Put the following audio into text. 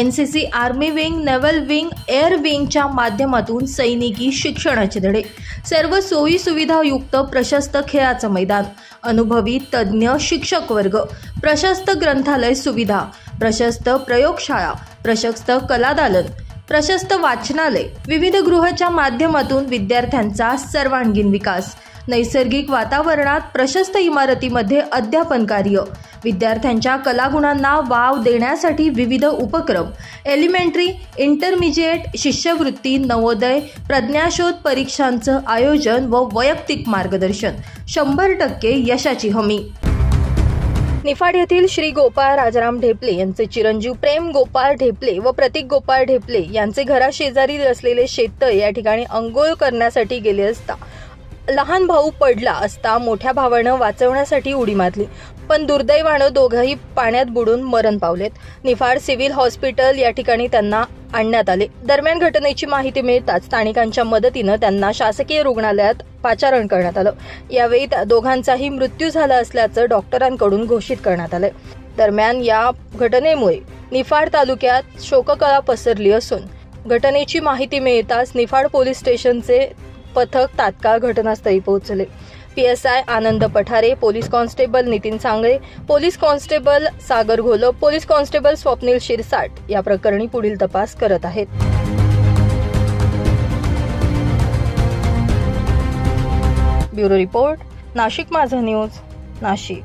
NCC army wing, naval wing, air विंगच्या माध्यमातून सैनिकी शिक्षणाचे धडे, सर्व सोयी सुविधायुक्त प्रशस्त खेळाचं मैदान, अनुभवी तज्ज्ञ शिक्षक वर्ग, प्रशस्त ग्रंथालय सुविधा, प्रशस्त प्रयोगशाळा, प्रशस्त कलादालन, प्रशस्त वाचनालय, विविध गृहाच्या माध्यमातून विद्यार्थ्यांचा सर्वांगीण विकास, नैसर्गिक वातावरणात प्रशस्त इमारतीमध्ये अध्यापन कार्य, विद्यार्थ्यांच्या कलागुणांना वाव देण्यासाठी विविध उपक्रम, एलिमेंटरी, इंटरमिजिएट, शिष्यवृत्ती, नवोदय, प्रज्ञाशोध परीक्षांचं आयोजन व वैयक्तिक मार्गदर्शन, 100% यशाची हमी। निफाड येथील श्री गोपाळ राजाराम ढेपले यांचे चिरंजीव प्रेम गोपाळ ढेपले व प्रतीक गोपाळ ढेपले यांचे घराशेजारी असलेले शेततळे या ठिकाणी अंघोळ करण्यासाठी गेले असता लहान भाऊ पडला असता मोठ्या भावानं वाचवण्यासाठी उडी मारली, पण दुर्दैवानं दोघंही पाण्यात बुडून मरण पावलेत। निफाड सिव्हिल हॉस्पिटल या ठिकाणी त्यांना आणण्यात आले। दरम्यान घटनेची माहिती मिळताच स्थानिकांच्या मदतीनं त्यांना शासकीय रुग्णालयात पाचारण करण्यात आलं। यावेळी दोघांचाही मृत्यू झाला असल्याचं डॉक्टरांकडून घोषित करण्यात आलं। दरम्यान या घटनेमुळे निफाड तालुक्यात शोककळा पसरली असून घटनेची माहिती मिळताच निफाड पोलीस स्टेशनचे पथक तात्काळ घटनास्थळी पोहोचले। PSI Anand Pathare, police constable Nitin Sangle, police constable Sagar Gholap, police constable Swapnil Shirsat या प्रकरणी पुढील तपास करत आहेत। ब्युरो रिपोर्ट, नाशिक माझा न्यूज, नाशिक।